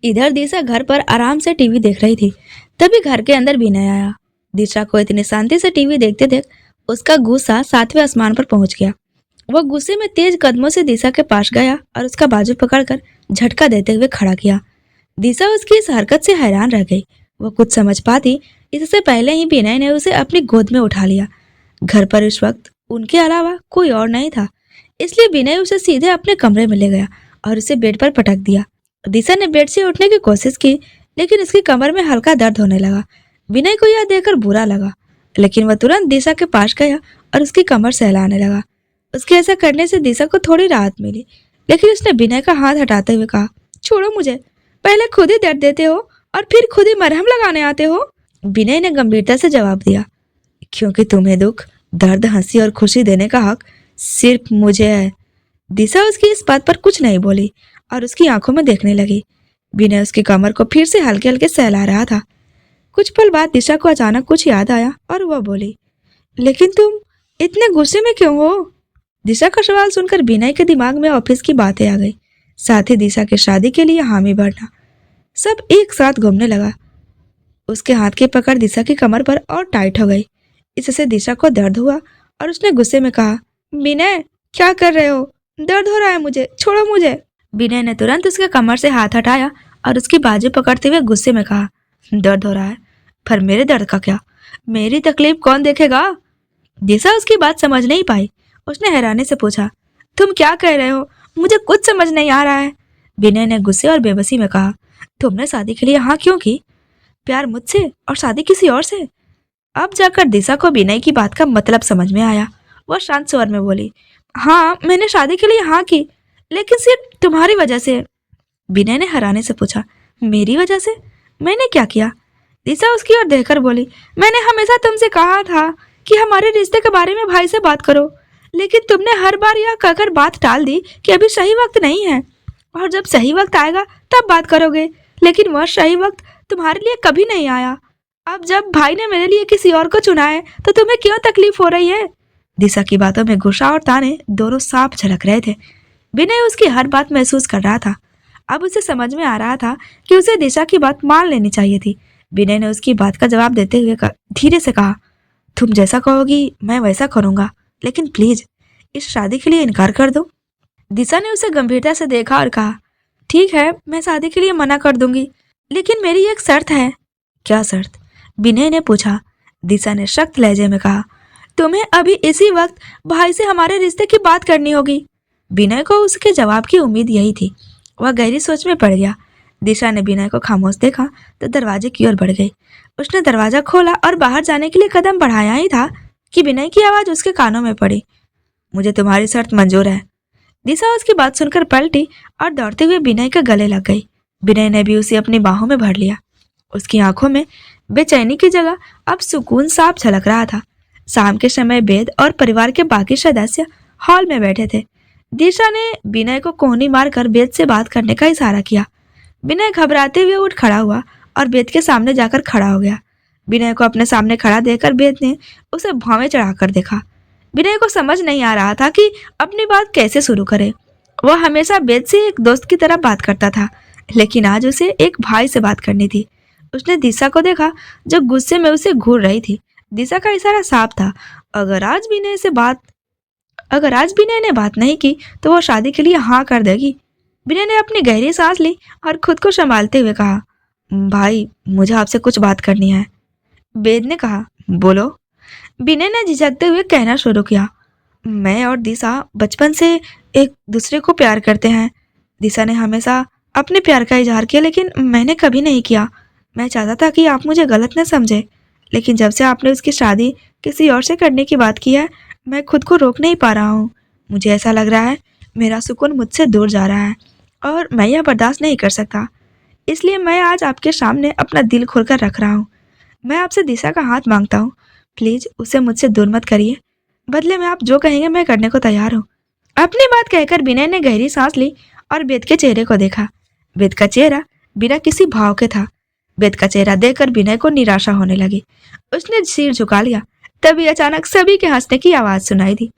इधर दिशा घर पर आराम से टीवी देख रही थी। तभी घर के अंदर विनय आया। दिशा को इतनी शांति से टीवी देखते देख उसका गुस्सा सातवें आसमान पर पहुंच गया। वह गुस्से में तेज कदमों से दिशा के पास गया और उसका बाजू पकड़कर झटका देते हुए खड़ा किया। दिशा उसकी इस हरकत से हैरान रह गई। वह कुछ समझ पाती इससे पहले ही विनय ने उसे अपनी गोद में उठा लिया। घर पर इस वक्त उनके अलावा कोई और नहीं था, इसलिए विनय उसे सीधे अपने कमरे में ले गया और उसे बेड पर पटक दिया। दिशा ने बेड से उठने की कोशिश की, लेकिन उसकी कमर में हल्का दर्द होने लगा। विनय को यह देखकर बुरा लगा, लेकिन वह तुरंत दिशा के पास गया और उसकी कमर सहलाने लगा। उसके ऐसा करने से दिशा को थोड़ी राहत मिली, लेकिन उसने विनय का हाथ हटाते हुए कहा, छोड़ो मुझे, पहले खुद ही दर्द देते हो और फिर खुद ही मरहम लगाने आते हो। विनय ने गंभीरता से जवाब दिया, क्योंकि तुम्हें दुख, दर्द, हंसी और खुशी देने का हक सिर्फ मुझे है। दिशा उसकी इस बात पर कुछ नहीं बोली और उसकी आंखों में देखने लगी। विनय उसकी कमर को फिर से हल्के हल्के सहला रहा था। कुछ पल बाद दिशा को अचानक कुछ याद आया और वह बोली, लेकिन तुम इतने गुस्से में क्यों हो? दिशा का सवाल सुनकर विनय के दिमाग में ऑफिस की बातें आ गई, साथ ही दिशा की शादी के लिए हामी भरना, सब एक साथ घूमने लगा। उसके हाथ की पकड़ दिशा की कमर पर और टाइट हो गई। इससे दिशा को दर्द हुआ और उसने गुस्से में कहा, विनय क्या कर रहे हो? दर्द हो रहा है मुझे, छोड़ो मुझे। विनय ने तुरंत उसके कमर से हाथ हटाया और उसकी बाजू पकड़ते हुए गुस्से में कहा, दर्द हो रहा है, पर मेरे दर्द का क्या? मेरी तकलीफ कौन देखेगा? दिशा उसकी बात समझ नहीं पाई। उसने हैरानी से पूछा, तुम क्या कह रहे हो? मुझे कुछ समझ नहीं आ रहा है। विनय ने गुस्से और बेबसी में कहा, तुमने शादी के लिए हाँ क्यों की? प्यार मुझसे और शादी किसी और से? अब जाकर दिशा को विनय की बात का मतलब समझ में आया। वह शांत स्वर में बोली, हाँ मैंने शादी के लिए हाँ की, लेकिन सिर्फ तुम्हारी वजह से। विनय ने हैरानी से पूछा, मेरी वजह से? मैंने क्या किया? दिशा उसकी ओर देखकर बोली, मैंने हमेशा तुमसे कहा था कि हमारे रिश्ते के बारे में भाई से बात करो, लेकिन तुमने हर बार यह कहकर बात टाल दी कि अभी सही वक्त नहीं है, और जब सही वक्त आएगा तब बात करोगे, लेकिन वह सही वक्त तुम्हारे लिए कभी नहीं आया। अब जब भाई ने मेरे लिए किसी और को चुना है तो तुम्हें क्यों तकलीफ हो रही है? दिशा की बातों में गुस्सा और ताने दोनों साफ झलक रहे थे। विनय उसकी हर बात महसूस कर रहा था। अब उसे समझ में आ रहा था कि उसे दिशा की बात मान लेनी चाहिए थी। विनय ने उसकी बात का जवाब देते हुए धीरे से कहा, तुम जैसा कहोगी मैं वैसा करूंगा, लेकिन प्लीज इस शादी के लिए इनकार कर दो। दिशा ने उसे गंभीरता से देखा और कहा, ठीक है मैं शादी के लिए मना कर दूंगी, लेकिन मेरी एक शर्त है। क्या शर्त? विनय ने पूछा। दिशा ने सख्त लहजे में कहा, तुम्हें अभी इसी वक्त भाई से हमारे रिश्ते की बात करनी होगी। विनय को उसके जवाब की उम्मीद यही थी। वह गहरी सोच में पड़ गया। दिशा ने विनय को खामोश देखा तो दरवाजे की ओर बढ़ गई। उसने दरवाजा खोला और बाहर जाने के लिए कदम बढ़ाया ही था कि विनय की आवाज उसके कानों में पड़ी, मुझे तुम्हारी शर्त मंजूर है। दिशा उसकी बात सुनकर पलटी और दौड़ते हुए विनय के गले लग गई। विनय ने भी उसे अपनी बाहों में भर लिया। उसकी आंखों में बेचैनी की जगह अब सुकून साफ झलक रहा था। शाम के समय वेद और परिवार के बाकी सदस्य हॉल में बैठे थे। दिशा ने विनय को कोहनी मारकर वेद से बात करने का इशारा किया। विनय घबराते हुए उठ खड़ा हुआ और वेद के सामने जाकर खड़ा हो गया। विनय को अपने सामने खड़ा देखकर वेद ने उसे भौवें चढ़ाकर देखा। विनय को समझ नहीं आ रहा था कि अपनी बात कैसे शुरू करे। वह हमेशा वेद से एक दोस्त की तरह बात करता था, लेकिन आज उसे एक भाई से बात करनी थी। उसने दिशा को देखा जो गुस्से में उसे घूर रही थी। दिशा का इशारा साफ था, अगर आज विनय ने बात नहीं की तो वो शादी के लिए हाँ कर देगी। विनय ने अपनी गहरी सांस ली और खुद को संभालते हुए कहा, भाई मुझे आपसे कुछ बात करनी है। वेद ने कहा, बोलो। विनय ने झिझकते हुए कहना शुरू किया, मैं और दिशा बचपन से एक दूसरे को प्यार करते हैं। दिशा ने हमेशा अपने प्यार का इजहार किया, लेकिन मैंने कभी नहीं किया। मैं चाहता था कि आप मुझे गलत न समझे, लेकिन जब से आपने उसकी शादी किसी और से करने की बात की है, मैं खुद को रोक नहीं पा रहा हूँ। मुझे ऐसा लग रहा है मेरा सुकून मुझसे दूर जा रहा है और मैं यह बर्दाश्त नहीं कर सकता। इसलिए मैं आज आपके सामने अपना दिल खोलकर रख रहा हूँ। मैं आपसे दिशा का हाथ मांगता हूँ, प्लीज उसे मुझसे दूर मत करिए। बदले में आप जो कहेंगे मैं करने को तैयार हूँ। अपनी बात कहकर विनय ने गहरी सांस ली और वेद के चेहरे को देखा। वेद का चेहरा बिना किसी भाव के था। वेद का चेहरा देखकर विनय को निराशा होने लगी। उसने सिर झुका लिया। तभी अचानक सभी के हंसने की आवाज सुनाई दी।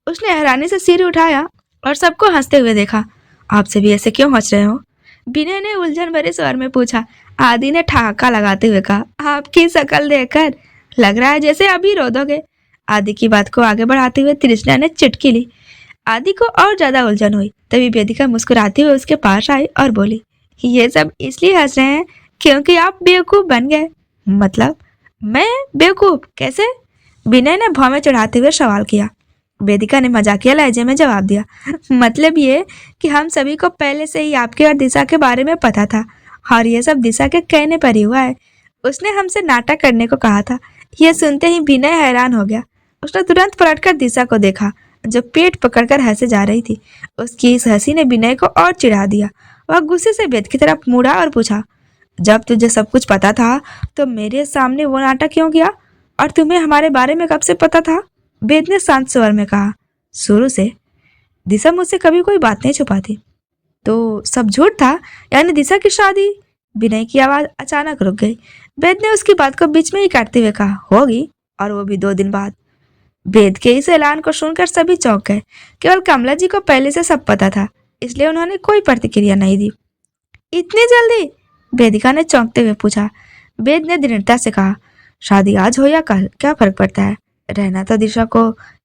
उसने हैरानी से सिर उठाया और सबको हंसते हुए देखा। आपसे भी ऐसे क्यों हंस रहे हो? विनय ने उलझन भरे स्वर में पूछा। आदि ने ठहाका लगाते हुए कहा, आपकी शक्ल देखकर लग रहा है जैसे अभी रो दोगे। आदि की बात को आगे बढ़ाते हुए तृष्णा ने चिटकी ली। आदि को और ज्यादा उलझन हुई। तभी वेदिका मुस्कुराते हुए उसके पास आई और बोली, ये सब इसलिए हंस रहे हैं क्योंकि आप बेवकूफ बन गए। मतलब? मैं बेवकूफ कैसे? विनय ने भौं में चढ़ाते हुए सवाल किया। वेदिका ने मजाकिया लहजे में जवाब दिया, मतलब ये कि हम सभी को पहले से ही आपके और दिशा के बारे में पता था और ये सब दिशा के कहने पर ही हुआ है। उसने हमसे नाटक करने को कहा था। यह सुनते ही विनय हैरान हो गया। उसने तुरंत पलटकर दिशा को देखा जो पेट पकड़कर हंसे जा रही थी। उसकी इस हंसी ने विनय को और चिढ़ा दिया। वह गुस्से से वेद की तरफ मुड़ा और पूछा, जब तुझे सब कुछ पता था तो मेरे सामने वो नाटक क्यों किया? और तुम्हें हमारे बारे में कब से पता था? वेद ने शांत स्वर में कहा, शुरू से। दिशा मुझसे कभी कोई बात नहीं छुपाती। तो सब झूठ था, यानी दिशा की शादी? विनय की आवाज अचानक रुक गई। वेद ने उसकी बात को बीच में ही काटते हुए कहा, होगी, और वो भी 2 दिन बाद। वेद के इस ऐलान को सुनकर सभी चौंक गए। केवल कमला जी को पहले से सब पता था, इसलिए उन्होंने कोई प्रतिक्रिया नहीं दी। इतनी जल्दी? वेदिका ने चौंकते हुए पूछा। वेद ने दृढ़ता से कहा, शादी आज हो या कल क्या फर्क पड़ता है, रहना तो दिशा को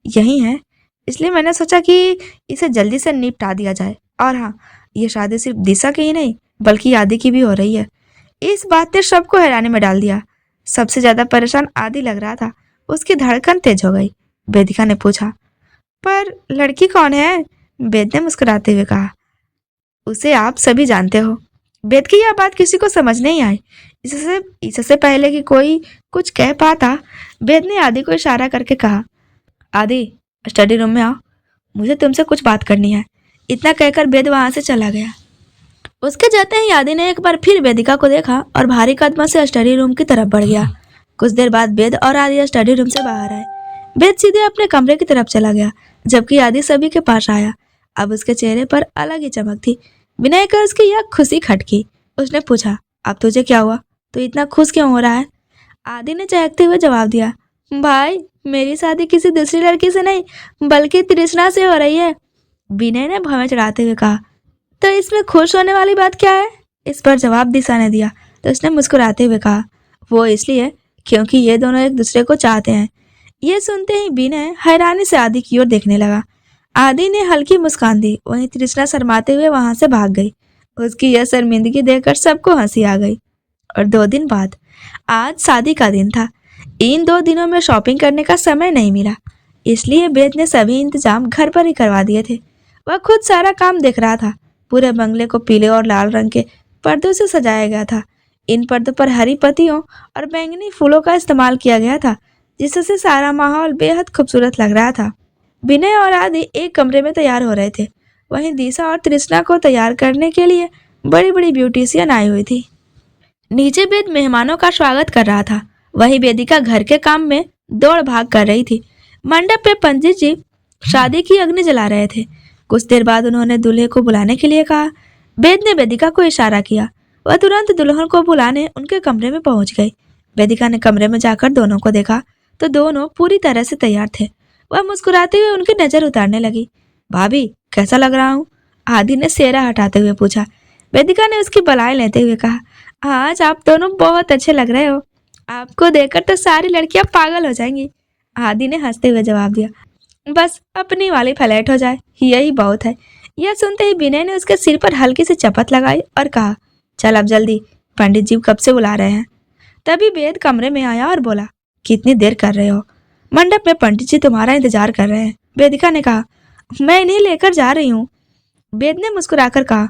यही है, इसलिए मैंने सोचा कि इसे जल्दी से निपटा दिया जाए। और हाँ, ये शादी सिर्फ दिशा की ही नहीं बल्कि आदि की भी हो रही है। इस बात ने सबको हैरानी में डाल दिया। सबसे ज्यादा परेशान आदि लग रहा था। उसकी धड़कन तेज हो गई। वेदिका ने पूछा, पर लड़की कौन है? वेद ने मुस्कुराते हुए कहा, उसे आप सभी जानते हो। वेद की यह बात किसी को समझ नहीं आई। इससे पहले कि कोई कुछ कह पाता, वेद ने आदि को इशारा करके कहा, आदि स्टडी रूम में आओ, मुझे तुमसे कुछ बात करनी है। इतना कहकर वेद वहां से चला गया। उसके जाते ही आदि ने एक बार फिर वेदिका को देखा और भारी कदमों से स्टडी रूम की तरफ बढ़ गया। कुछ देर बाद वेद और आदि स्टडी रूम से बाहर आए। वेद सीधे अपने कमरे की तरफ चला गया, जबकि आदि सभी के पास आया। अब उसके चेहरे पर अलग ही चमक थी। विनय कर उसकी यह खुशी खटकी। उसने पूछा, अब तुझे क्या हुआ? तू इतना खुश क्यों हो रहा है? आदि ने चहकते हुए जवाब दिया, भाई मेरी शादी किसी दूसरी लड़की से नहीं बल्कि तृष्णा से हो रही है। विनय ने भौं में चढ़ाते हुए कहा, तो इसमें खुश होने वाली बात क्या है? इस पर जवाब दिशा ने दिया तो उसने मुस्कुराते हुए कहा, वो इसलिए क्योंकि ये दोनों एक दूसरे को चाहते हैं। ये सुनते ही विनय हैरानी से आदि की ओर देखने लगा। आदि ने हल्की मुस्कान दी। वहीं तृष्णा शर्माते हुए वहां से भाग गई। उसकी यह शर्मिंदगी देखकर सबको हंसी आ गई। और 2 दिन बाद आज शादी का दिन था। इन 2 दिनों में शॉपिंग करने का समय नहीं मिला, इसलिए वेद ने सभी इंतजाम घर पर ही करवा दिए थे। वह खुद सारा काम देख रहा था। पूरे बंगले को पीले और लाल रंग के पर्दों से सजाया गया था। इन पर्दों पर हरी पत्तियों और बैंगनी फूलों का इस्तेमाल किया गया था, जिससे सारा माहौल बेहद खूबसूरत लग रहा था। विनय और आदि एक कमरे में तैयार हो रहे थे। वहीं दिशा और तृष्णा को तैयार करने के लिए बड़ी बड़ी ब्यूटिशियन आई हुई थी। नीचे वेद मेहमानों का स्वागत कर रहा था। वहीं वेदिका घर के काम में दौड़ भाग कर रही थी। मंडप पे पंडित जी शादी की अग्नि जला रहे थे। कुछ देर बाद उन्होंने दूल्हे को बुलाने के लिए कहा। वेद ने वेदिका को इशारा किया। वह तुरंत दुल्हन को बुलाने उनके कमरे में पहुंच गई। वेदिका ने कमरे में जाकर दोनों को देखा तो दोनों पूरी तरह से तैयार थे। वह मुस्कुराते हुए उनकी नजर उतारने लगी। भाभी कैसा लग रहा हूँ? आदि ने सेहरा हटाते हुए पूछा। वेदिका ने उसकी बलाई लेते हुए कहा, आज आप दोनों बहुत अच्छे लग रहे हो। आपको देखकर तो सारी लड़कियां पागल हो जाएंगी। आदि ने हंसते हुए जवाब दिया, बस अपनी वाली फ्लैट हो जाए यही बहुत है। यह सुनते ही विनय ने उसके सिर पर हल्की सी चपत लगाई और कहा, चल अब जल्दी, पंडित जी कब से बुला रहे हैं। तभी वेद कमरे में आया और बोला, कितनी देर कर रहे हो? मंडप में पंडित जी तुम्हारा इंतजार कर रहे हैं। वेदिका ने कहा, मैं इन्हें लेकर जा रही हूँ। वेद ने मुस्कुराकर कहा,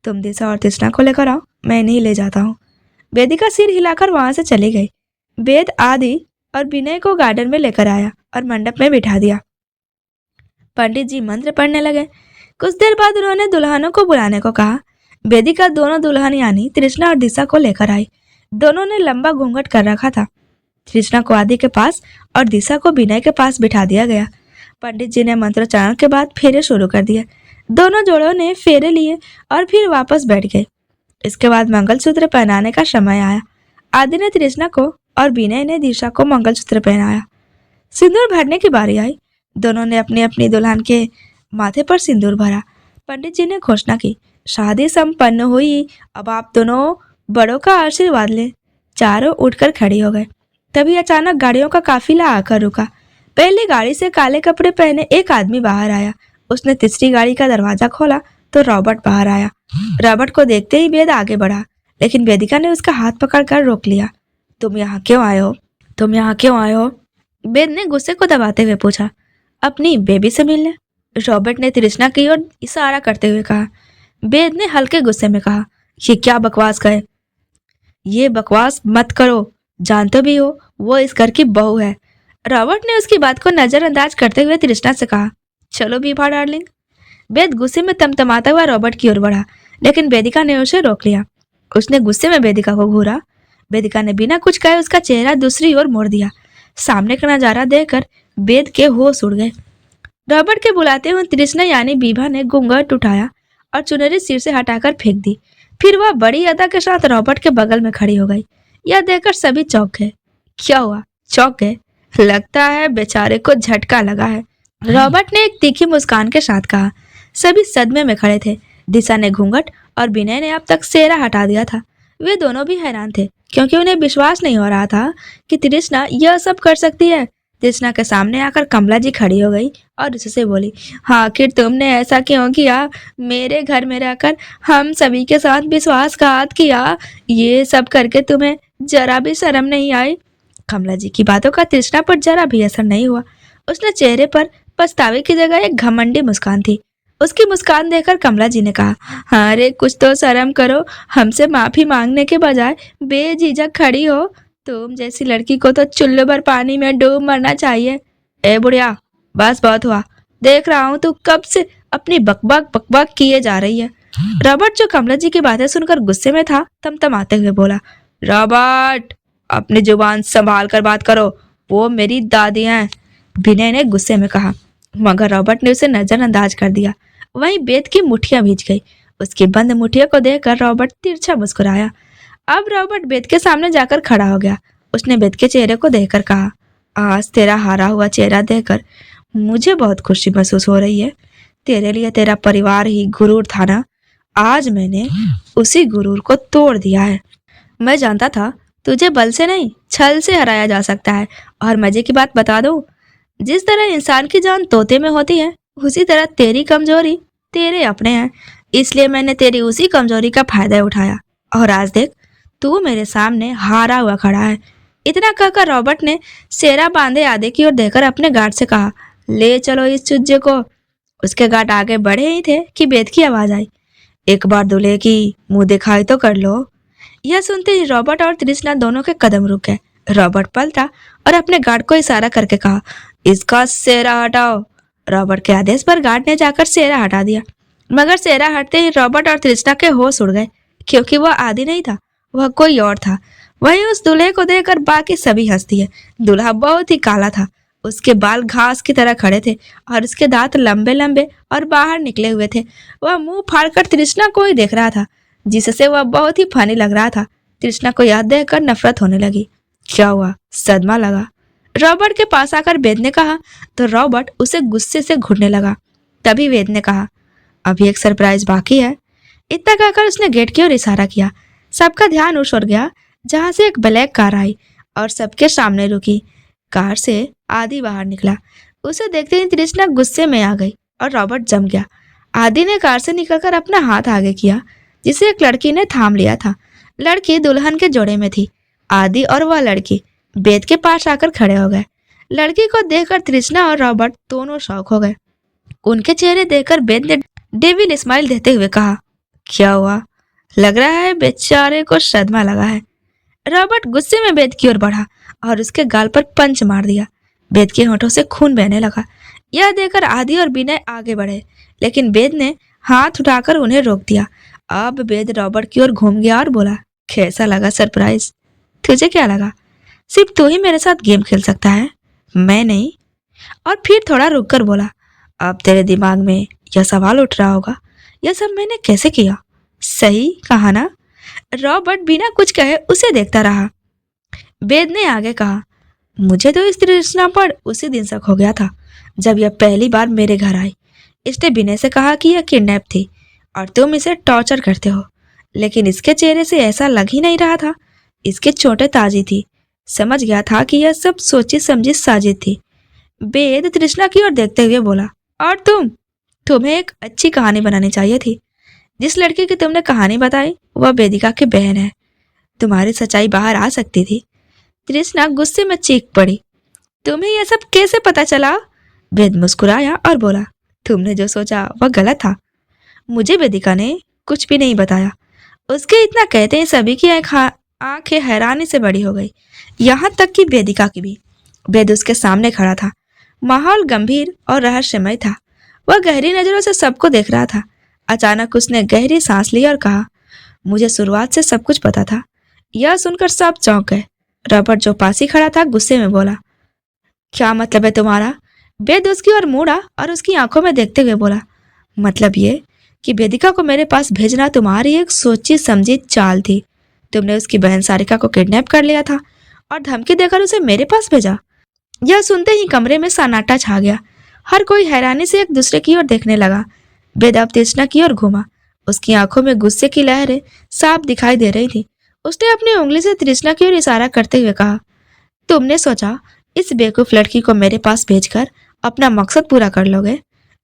तुम दिशा और तृष्णा को लेकर आओ, मैं इन्हें ले जाता हूँ। वेदिका सिर हिलाकर वहां से चली गई। वेद आदि और विनय को गार्डन में लेकर आया और मंडप में बिठा दिया। पंडित जी मंत्र पढ़ने लगे। कुछ देर बाद उन्होंने दुल्हनों को बुलाने को कहा। वेदिका दोनों दुल्हन यानी तृष्णा और दिशा को लेकर आई। दोनों ने लंबा घूंघट कर रखा था। तृष्णा को आदि के पास और दिशा को विनय के पास बिठा दिया गया। पंडित जी ने मंत्रोच्चारण के बाद फेरे शुरू कर दिए। दोनों जोड़ों ने फेरे लिए और फिर वापस बैठ गए। इसके बाद मंगलसूत्र पहनाने का समय आया। आदि ने तृष्णा को और विनय ने दिशा को मंगलसूत्र पहनाया। सिंदूर भरने की बारी आई। दोनों ने अपनी अपनी दुल्हन के माथे पर सिंदूर भरा। पंडित जी ने घोषणा की, शादी संपन्न हुई, अब आप दोनों बड़ों का आशीर्वाद लें। चारों उठकर खड़ी हो गए। तभी अचानक गाड़ियों का काफिला आकर रुका। पहली गाड़ी से काले कपड़े पहने एक आदमी बाहर आया। उसने तीसरी गाड़ी का दरवाजा खोला तो रॉबर्ट बाहर आया। रॉबर्ट को देखते ही वेद आगे बढ़ा, लेकिन वेदिका ने उसका हाथ पकड़कर रोक लिया। तुम यहाँ क्यों आए हो? तुम यहाँ क्यों आए हो? वेद ने गुस्से को दबाते हुए पूछा। अपनी बेबी से मिलने, रॉबर्ट ने तृष्णा की ओर इशारा करते हुए कहा। वेद ने हल्के गुस्से में कहा, ये क्या बकवास कहे? ये बकवास मत करो, जानते भी हो वो इस घर की बहू है। रॉबर्ट ने उसकी बात को नजरअंदाज करते हुए तृष्णा से कहा, चलो बीभा डार्लिंग। वेद गुस्से में तमतमाता हुआ रॉबर्ट की ओर बढ़ा, लेकिन वेदिका ने उसे रोक लिया। उसने गुस्से में वेदिका को घूरा। वेदिका ने बिना कुछ कहे उसका चेहरा दूसरी ओर मोड़ दिया। सामने का नजारा देखकर वेद के होश उड़ गए। रॉबर्ट के बुलाते हुए तृष्णा यानी बीभा ने घूंघट उठाया और चुनरी सिर से हटाकर फेंक दी। फिर वह बड़ी अदा के साथ रॉबर्ट के बगल में खड़ी हो गई। यह देखकर सभी चौंक गए। क्या हुआ? चौंक गए? लगता है बेचारे को झटका लगा है, रॉबर्ट ने एक तीखी मुस्कान के साथ कहा। सभी सदमे में खड़े थे। दिशा ने घूंघट और विनय ने अब तक सेहरा हटा दिया था। वे दोनों भी हैरान थे, क्योंकि उन्हें विश्वास नहीं हो रहा था कि तृष्णा यह सब कर सकती है। तृष्णा के सामने आकर कमला जी खड़ी हो गई और उससे बोली, आखिर तुमने ऐसा क्यों किया? मेरे घर में रहकर हम सभी के साथ विश्वासघात किया। ये सब करके तुम्हें जरा भी शर्म नहीं आई? कमला जी की बातों का तृष्णा पर जरा भी असर नहीं हुआ। उसने चेहरे पर पछतावे की जगह एक घमंडी मुस्कान थी। उसकी मुस्कान देखकर कमला जी ने कहा, अरे कुछ तो शर्म करो, हमसे माफी मांगने के बजाय बेझिझक खड़ी हो। तुम जैसी लड़की को तो चुल्लू भर पानी में डूब मरना चाहिए। ए बुढ़िया, बस बहुत हुआ। देख रहा हूँ तू कब से अपनी बकबक बकबक किए जा रही है। रॉबर्ट, जो कमला जी की बातें सुनकर गुस्से में था, तमतमाते हुए बोला, रॉबर्ट, अपनी जुबान संभाल कर बात करो, वो मेरी दादी हैं। विनय ने गुस्से में कहा, मगर रॉबर्ट ने उसे नजरअंदाज कर दिया। वहीं बेद की मुठ्ठियां भीज गई। उसकी बंद मुठ्ठियों को देखकर रॉबर्ट तिरछा मुस्कुराया। अब रॉबर्ट बेद के सामने जाकर खड़ा हो गया। उसने बेद के चेहरे को देखकर कहा, आज तेरा हारा हुआ चेहरा देखकर मुझे बहुत खुशी महसूस हो रही है। तेरे लिए तेरा परिवार ही गुरूर था ना, आज मैंने उसी गुरूर को तोड़ दिया है। मैं जानता था तुझे बल से नहीं छल से हराया जा सकता है। और मजे की बात बता दूं, जिस तरह इंसान की जान तोते में होती है, उसी तरह तेरी कमजोरी तेरे अपने हैं। इसलिए मैंने तेरी उसी कमजोरी का फायदा उठाया और आज देख तू मेरे सामने हारा हुआ खड़ा है। इतना कहकर रॉबर्ट ने सेरा बांधे आधे की ओर देखकर अपने गार्ड से कहा, ले चलो इस चुज्जे को। उसके गार्ड आगे बढ़े ही थे कि बेद की आवाज आई, एक बार दूल्हे की मुंह दिखाई तो कर लो। यह सुनते ही रॉबर्ट और तृष्णा दोनों के कदम रुक गए। रॉबर्ट पलटा और अपने गार्ड को इशारा करके कहा, इसका सेरा हटाओ। रॉबर्ट के आदेश पर गार्ड ने जाकर सेरा हटा दिया, मगर सेरा हटते ही रॉबर्ट और तृष्णा के होश उड़ गए, क्योंकि वह आदि नहीं था, वह कोई और था। वहीं उस दूल्हे को देखकर बाकी सभी हंस दिए। दूल्हा बहुत ही काला था। उसके बाल घास की तरह खड़े थे और उसके दांत लंबे लंबे और बाहर निकले हुए थे। वह मुंह फाड़कर तृष्णा को ही देख रहा था, जिससे वह बहुत ही फनी लग रहा था। तृष्णा को यह देखकर नफरत होने लगी। क्या हुआ? सदमा लगा? रॉबर्ट के पास आकर वेद ने कहा तो रॉबर्ट उसे गुस्से से घूरने लगा। तभी वेद ने कहा, अभी एक सरप्राइज बाकी है। इतना कहकर उसने गेट की ओर इशारा किया। सबका ध्यान उस ओर गया जहां से एक ब्लैक कार आई और सबके सामने रुकी। कार से आदि बाहर निकला। उसे देखते ही तृष्णा गुस्से में आ गई और रॉबर्ट जम गया। आदि ने कार से निकलकर अपना हाथ आगे किया, जिसे एक लड़की ने थाम लिया था। लड़की दुल्हन के जोड़े में थी। आदि और वह लड़की वेद के पास आकर खड़े हो गए। लड़की को देखकर तृष्णा और रॉबर्ट दोनों शौक हो गए। उनके चेहरे देखकर वेद ने डेविल स्माइल देते हुए कहा, क्या हुआ? लग रहा है बेचारे को सदमा लगा है। रॉबर्ट गुस्से में वेद की ओर बढ़ा और उसके गाल पर पंच मार दिया। वेद के होठों से खून बहने लगा। यह देखकर आदि और विनय आगे बढ़े, लेकिन वेद ने हाथ उठाकर उन्हें रोक दिया। अब वेद रॉबर्ट की ओर घूम गया और बोला, कैसा लगा सरप्राइज? तुझे क्या लगा सिर्फ तू ही मेरे साथ गेम खेल सकता है, मैं नहीं? और फिर थोड़ा रुककर बोला, अब तेरे दिमाग में यह सवाल उठ रहा होगा, यह सब मैंने कैसे किया? सही कहा ना? रॉबर्ट बिना कुछ कहे उसे देखता रहा। वेद ने आगे कहा, मुझे तो इस तृष्णा पर उसी दिन शक हो गया था जब यह पहली बार मेरे घर आई। इसने विनय से कहा कि यह किडनैप थी और तुम इसे टॉर्चर करते हो। लेकिन इसके चेहरे से ऐसा लग ही नहीं रहा था। इसकी चोटें ताजी थी। समझ गया था कि यह सब सोची समझी साजिश थी। वेद तृष्णा की ओर देखते हुए बोला, और तुम्हें एक अच्छी कहानी बनानी चाहिए थी। जिस लड़की की तुमने कहानी बताई वह वेदिका की बहन है। तुम्हारी सच्चाई बाहर आ सकती थी। तृष्णा गुस्से में चीख पड़ी, तुम्हें यह सब कैसे पता चला? वेद मुस्कुराया और बोला, तुमने जो सोचा वह गलत था। मुझे वेदिका ने कुछ भी नहीं बताया। उसके इतना कहते ही सभी की आंखें हैरानी से बड़ी हो गई, यहाँ तक कि वेदिका की भी। वेद उसके सामने खड़ा था। माहौल गंभीर और रहस्यमय था। वह गहरी नजरों से सबको देख रहा था। अचानक उसने गहरी सांस ली और कहा, मुझे शुरुआत से सब कुछ पता था। यह सुनकर सब चौंक गए। रॉबर्ट जो पास ही खड़ा था गुस्से में बोला, क्या मतलब है तुम्हारा? वेद उसकी ओर मुड़ा और उसकी आंखों में देखते हुए बोला, मतलब ये कि वेदिका को मेरे पास भेजना तुम्हारी एक सोची समझी चाल थी। तुमने उसकी बहन सारिका को किडनैप कर लिया था और धमकी देकर उसे मेरे पास भेजा। यह सुनते ही कमरे में सन्नाटा छा गया। हर कोई हैरानी से एक दूसरे की ओर देखने लगा। वेद अब तृष्णा की ओर घूमा। उसकी आंखों में गुस्से की लहरें साफ दिखाई दे रही थी। उसने अपनी उंगली से तृष्णा की ओर इशारा करते हुए कहा, तुमने सोचा इस बेवकूफ लड़की को मेरे पास भेजकर अपना मकसद पूरा कर लोगे,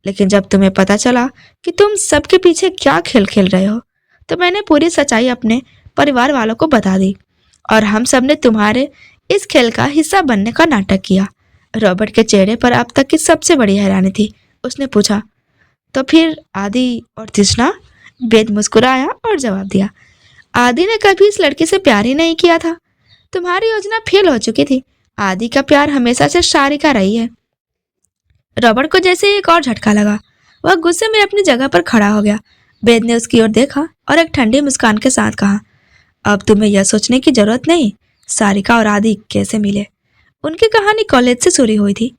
लेकिन जब तुम्हें पता चला कि तुम सबके पीछे क्या खेल खेल रहे हो, तो मैंने पूरी सच्चाई अपने परिवार वालों को बता दी और हम सब ने तुम्हारे इस खेल का हिस्सा बनने का नाटक किया। रॉबर्ट के चेहरे पर अब तक की सबसे बड़ी हैरानी थी। उसने पूछा, तो फिर आदि और तृष्णा? वेद मुस्कुराया और जवाब दिया, आदि ने कभी इस लड़की से प्यार ही नहीं किया था। तुम्हारी योजना फेल हो चुकी थी। आदि का प्यार हमेशा से सारिका रही है। रॉबर्ट को जैसे एक और झटका लगा। वह गुस्से में अपनी जगह पर खड़ा हो गया। वेद ने उसकी ओर देखा और एक ठंडी मुस्कान के साथ कहा, अब तुम्हें यह सोचने की जरूरत नहीं सारिका और आदि कैसे मिले। उनकी कहानी कॉलेज से शुरू हुई थी,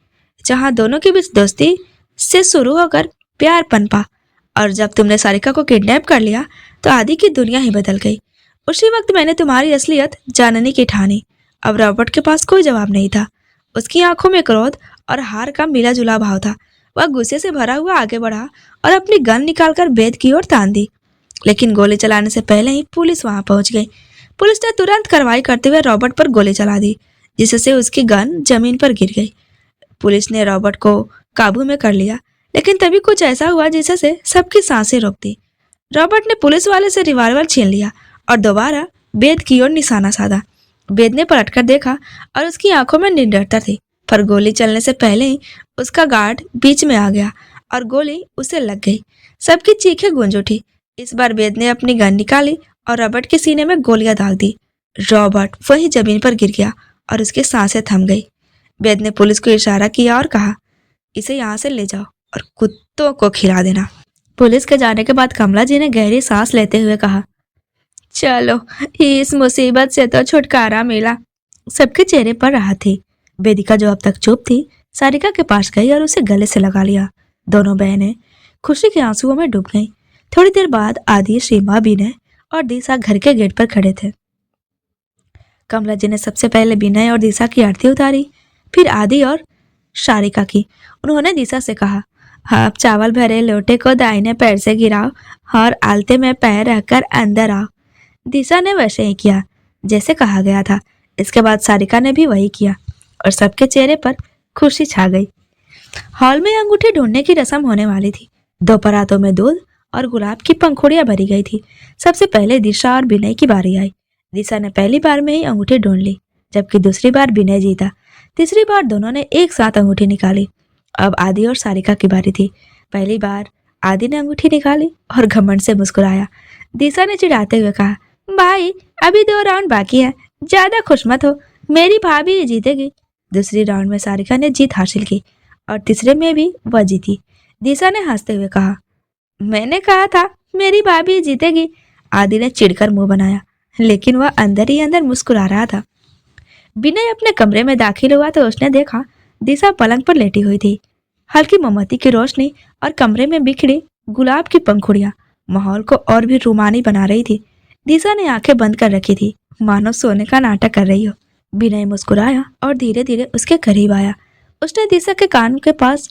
जहां दोनों के बीच दोस्ती से शुरू होकर प्यार पनपा, और जब तुमने सारिका को किडनैप कर लिया तो आदि की दुनिया ही बदल गई। उसी वक्त मैंने तुम्हारी असलियत जानने की ठानी। अब रॉबर्ट के पास कोई जवाब नहीं था। उसकी आंखों में क्रोध और हार का मिला जुला भाव था। वह गुस्से से भरा हुआ आगे बढ़ा और अपनी गन निकालकर वेद की ओर तान दी, लेकिन गोली चलाने से पहले ही पुलिस वहां पहुंच गई। पुलिस ने तुरंत कार्रवाई करते हुए रॉबर्ट पर गोली चला दी, जिससे उसकी गन जमीन पर गिर गई। पुलिस ने रॉबर्ट को काबू में कर लिया, लेकिन तभी कुछ ऐसा हुआ जिससे सबकी सांसें रोक दी। रॉबर्ट ने पुलिस वाले से रिवॉल्वर छीन लिया और दोबारा वेद की ओर निशाना साधा। वेद ने पलटकर देखा और उसकी आंखों में निडरता थी, पर गोली चलने से पहले ही उसका गार्ड बीच में आ गया और गोली उसे लग गई। सबकी चीखें गूंज उठी। इस बार वेद ने अपनी गन निकाली और रॉबर्ट के सीने में गोलियां दाग दी। रॉबर्ट वहीं जमीन पर गिर गया और उसकी सांसें थम गई। वेद ने पुलिस को इशारा किया और कहा, इसे यहाँ से ले जाओ और कुत्तों को खिला देना। पुलिस के जाने के बाद कमला जी ने गहरी सांस लेते हुए कहा, चलो इस मुसीबत से तो छुटकारा मिला। सबके चेहरे पर राहत थी। वेदिका जो अब तक चुप थी, सारिका के पास गई और उसे गले से लगा लिया। दोनों बहनें खुशी के आंसुओं में डूब गईं। थोड़ी देर बाद आदि, सीमा, विनय और दिशा घर के गेट पर खड़े थे। कमला जी ने सबसे पहले विनय और दिशा की आरती उतारी, फिर आदि और सारिका की। उन्होंने दिशा से कहा, आप चावल भरे लोटे को दाहिने पैर से गिराओ और आलते में पैर रखकर अंदर आओ। दिशा ने वैसे ही किया जैसे कहा गया था। इसके बाद सारिका ने भी वही किया और सबके चेहरे पर खुशी छा गई। हॉल में अंगूठी ढूंढने की रस्म होने वाली थी। 2 परातों में दूध और गुलाब की पंखुड़ियां भरी गई थी। सबसे पहले दिशा और विनय की बारी आई। दिशा ने पहली बार में ही अंगूठी ढूंढ ली, जबकि दूसरी बार विनय जीता। तीसरी बार दोनों ने एक साथ अंगूठी निकाली। अब आदि और सारिका की बारी थी। पहली बार आदि ने अंगूठी निकाली और घमंड से मुस्कुराया। दिशा ने चिढ़ाते हुए कहा, भाई अभी 2 राउंड बाकी है, ज्यादा खुश मत हो, मेरी भाभी जीतेगी। दूसरी राउंड में सारिका ने जीत हासिल की और तीसरे में भी वह जीती। दिशा ने हंसते हुए कहा, मैंने कहा था मेरी भाभी जीतेगी। आदि ने चिढ़कर मुंह बनाया, लेकिन वह अंदर ही अंदर मुस्कुरा रहा था। विनय अपने कमरे में दाखिल हुआ तो उसने देखा दिशा पलंग पर लेटी हुई थी। हल्की मोमबत्ती की रोशनी और कमरे में बिखरी गुलाब की पंखुड़ियां माहौल को और भी रोमानी बना रही थी। दिशा ने आंखें बंद कर रखी थी, मानो सोने का नाटक कर रही हो। विनय मुस्कुराया और धीरे धीरे उसके करीब आया। उसने दिशा के कान के पास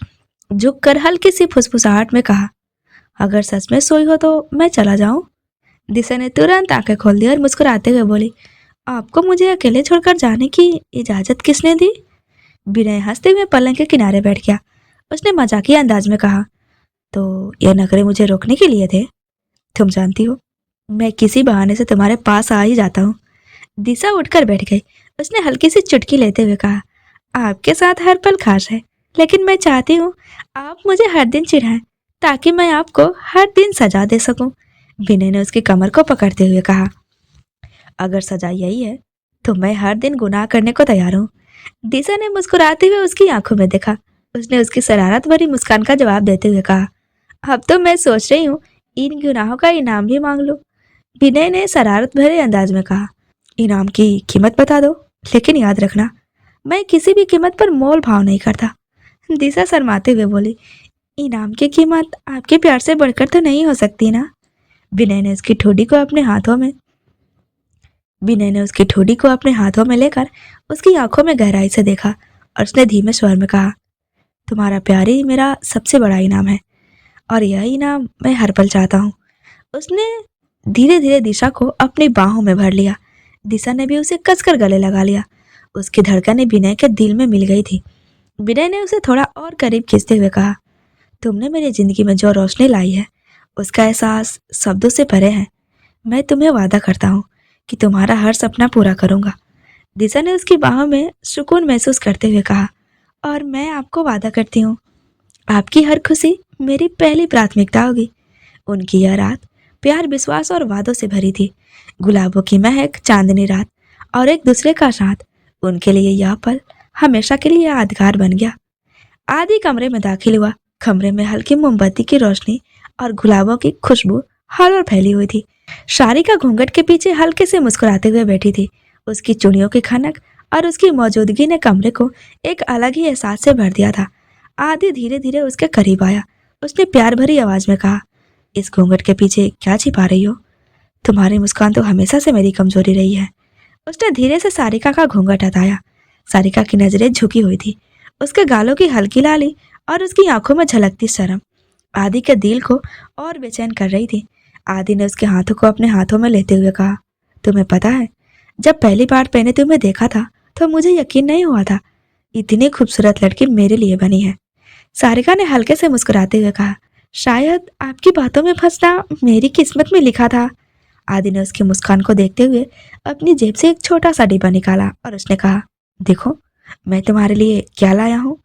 झुककर हल्की सी फुसफुसाहट में कहा, अगर सच में सोई हो तो मैं चला जाऊं? दिशा ने तुरंत आंखें खोल दी और मुस्कुराते हुए बोली, आपको मुझे अकेले छोड़कर जाने की इजाजत किसने दी? विनय हंसते हुए पलंग के किनारे बैठ गया। उसने मजाकिया अंदाज में कहा, तो ये नखरे मुझे रोकने के लिए थे? तुम जानती हो, मैं किसी बहाने से तुम्हारे पास आ ही जाता हूँ। दिशा उठकर बैठ गई। उसने हल्की सी चुटकी लेते हुए कहा, आपके साथ हर पल खास है, लेकिन मैं चाहती हूँ आप मुझे हर दिन चिढ़ाएं, ताकि मैं आपको हर दिन सजा दे सकूं। विनय ने उसकी कमर को पकड़ते हुए कहा, अगर सजा यही है तो मैं हर दिन गुनाह करने को तैयार हूँ। दिशा ने मुस्कुराते हुए उसकी आंखों में देखा। उसने उसकी शरारत भरी मुस्कान का जवाब देते हुए कहा, अब तो मैं सोच रही हूँ इन गुनाहों का इनाम भी मांग लूं। विनय ने शरारत भरे अंदाज में कहा, इनाम की कीमत बता दो, लेकिन याद रखना मैं किसी भी कीमत पर मोल भाव नहीं करता। दिशा शर्माते हुए बोली, इनाम की कीमत आपके प्यार से बढ़कर तो नहीं हो सकती ना? विनय ने उसकी ठोड़ी को अपने हाथों में लेकर उसकी आंखों में गहराई से देखा और उसने धीमे स्वर में कहा, तुम्हारा प्यार ही मेरा सबसे बड़ा इनाम है, और यह इनाम मैं हर पल चाहता हूँ। उसने धीरे धीरे दिशा को अपनी बाहों में भर लिया। दिशा ने भी उसे कसकर गले लगा लिया। उसकी धड़कनें विनय के दिल में मिल गई थी। विनय ने उसे थोड़ा और करीब खींचते हुए कहा, तुमने मेरी जिंदगी में जो रोशनी लाई है उसका एहसास शब्दों से परे है। मैं तुम्हें वादा करता हूँ कि तुम्हारा हर सपना पूरा करूंगा। दिशा ने उसकी बाहों में सुकून महसूस करते हुए कहा, और मैं आपको वादा करती हूँ आपकी हर खुशी मेरी पहली प्राथमिकता होगी। उनकी यह रात प्यार, विश्वास और वादों से भरी थी। गुलाबों की महक, चांदनी रात और एक दूसरे का साथ। उनके लिए यह पल हमेशा के लिए यादगार बन गया। आदि कमरे में दाखिल हुआ। कमरे में हल्की मोमबत्ती की रोशनी और गुलाबों की खुशबू हर ओर फैली हुई थी। शारिका घूंघट के पीछे हल्के से मुस्कुराते हुए बैठी थी। उसकी चुड़ियों की खनक और उसकी मौजूदगी ने कमरे को एक अलग ही एहसास से भर दिया था। आदि धीरे धीरे उसके करीब आया। उसने प्यार भरी आवाज में कहा, इस घूंघट के पीछे क्या छिपा रही हो? तुम्हारी मुस्कान तो हमेशा से मेरी कमजोरी रही है। उसने धीरे से सारिका का घूंघट हटाया। सारिका की नजरें झुकी हुई थी। उसके गालों की हल्की लाली और उसकी आंखों में झलकती शर्म आदि के दिल को और बेचैन कर रही थी। आदि ने उसके हाथों को अपने हाथों में लेते हुए कहा, तुम्हें पता है, जब पहली बार मैंने तुम्हें देखा था तो मुझे यकीन नहीं हुआ था इतनी खूबसूरत लड़की मेरे लिए बनी है। सारिका ने हल्के से मुस्कुराते हुए कहा, शायद आपकी बातों में फंसना मेरी किस्मत में लिखा था। आदि ने उसकी मुस्कान को देखते हुए अपनी जेब से एक छोटा सा डिब्बा निकाला और उसने कहा, देखो मैं तुम्हारे लिए क्या लाया हूँ।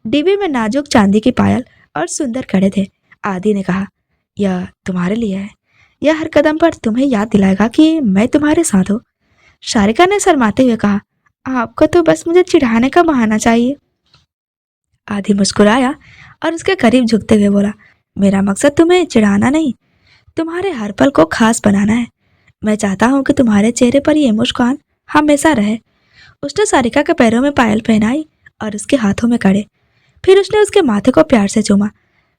डिब्बे में नाजुक चांदी की पायल और सुंदर कड़े थे। आदि ने कहा, यह तुम्हारे लिए है। यह हर कदम पर तुम्हें याद दिलाएगा कि मैं तुम्हारे साथ हूँ। शारिका ने शर्माते हुए कहा, आपको तो बस मुझे चिढ़ाने का बहाना चाहिए। आदि मुस्कुराया और उसके करीब झुकते हुए बोला, मेरा मकसद तुम्हें चिढ़ाना नहीं, तुम्हारे हर पल को खास बनाना है। मैं चाहता हूँ कि तुम्हारे चेहरे पर ये मुस्कान हमेशा रहे। उसने सारिका के पैरों में पायल पहनाई और उसके हाथों में कड़े। फिर उसने उसके माथे को प्यार से चूमा।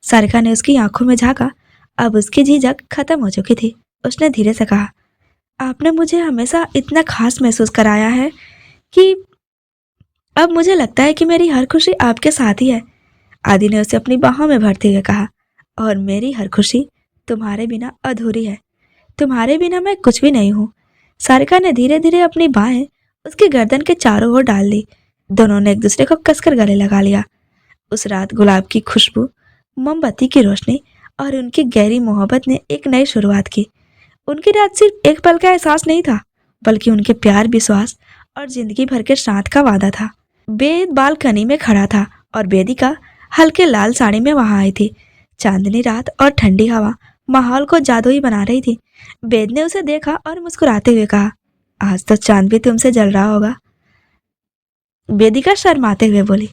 सारिका ने उसकी आंखों में झांका। अब उसकी झिझक खत्म हो चुकी थी। उसने धीरे से कहा, आपने मुझे हमेशा इतना खास महसूस कराया है कि अब मुझे लगता है कि मेरी हर खुशी आपके साथ ही है। आदि ने उसे अपनी बाहों में भरते हुए कहा, और मेरी हर खुशी तुम्हारे बिना अधूरी है। तुम्हारे बिना मैं कुछ भी नहीं हूँ। सारिका ने धीरे धीरे अपनी बाहें उसकी गर्दन के चारों ओर डाल दी। दोनों ने एक दूसरे को कसकर गले लगा लिया। उस रात गुलाब की खुशबू, मोमबत्ती की रोशनी और उनकी गहरी मोहब्बत ने एक नई शुरुआत की। उनकी रात सिर्फ एक पल का एहसास नहीं था, बल्कि उनके प्यार, विश्वास और जिंदगी भर के साथ का वादा था। बेद बालकनी में खड़ा था और वेदिका हल्के लाल साड़ी में वहां आई थी। चांदनी रात और ठंडी हवा माहौल को जादुई बना रही थी। वेद ने उसे देखा और मुस्कुराते हुए कहा, आज तो चांद भी तुमसे जल रहा होगा। वेदिका शर्माते हुए बोली,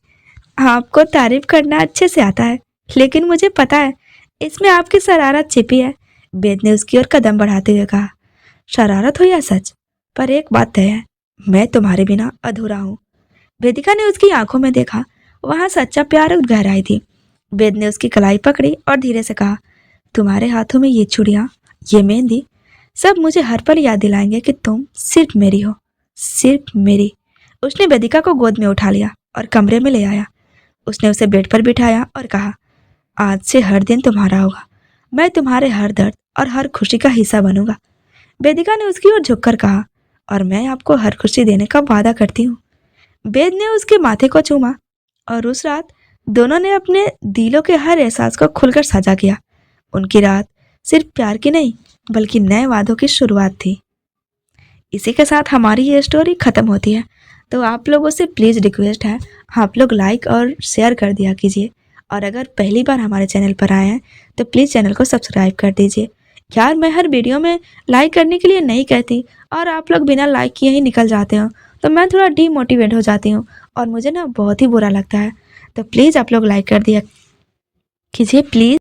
आपको तारीफ करना अच्छे से आता है, लेकिन मुझे पता है इसमें आपकी शरारत छिपी है। वेद ने उसकी ओर कदम बढ़ाते हुए कहा, शरारत हो या सच, पर एक बात तय है, मैं तुम्हारे बिना अधूरा हूँ। वेदिका ने उसकी आंखों में देखा। वहां सच्चा प्यार और गहराई थी। वेद ने उसकी कलाई पकड़ी और धीरे से कहा, तुम्हारे हाथों में ये चूड़ियां, ये मेहंदी, सब मुझे हर पल याद दिलाएंगे कि तुम सिर्फ मेरी हो, सिर्फ मेरी। उसने वेदिका को गोद में उठा लिया और कमरे में ले आया। उसने उसे बेड पर बिठाया और कहा, आज से हर दिन तुम्हारा होगा। मैं तुम्हारे हर दर्द और हर खुशी का हिस्सा बनूंगा। वेदिका ने उसकी ओर झुककर कहा। और मैं आपको हर खुशी देने का वादा करती हूँ। वेद ने उसके माथे को चूमा और उस रात दोनों ने अपने दिलों के हर एहसास को खुलकर साझा किया। उनकी रात सिर्फ प्यार की नहीं बल्कि नए वादों की शुरुआत थी। इसी के साथ हमारी ये स्टोरी खत्म होती है। तो आप लोगों से प्लीज़ रिक्वेस्ट है, आप लोग लाइक और शेयर कर दिया कीजिए। और अगर पहली बार हमारे चैनल पर आए हैं तो प्लीज़ चैनल को सब्सक्राइब कर दीजिए। यार मैं हर वीडियो में लाइक करने के लिए नहीं कहती और आप लोग बिना लाइक किए ही निकल जाते हो, तो मैं थोड़ा डीमोटिवेट हो जाती हूँ और मुझे ना बहुत ही बुरा लगता है। तो प्लीज़ आप लोग लाइक कर दिया कीजिए प्लीज़।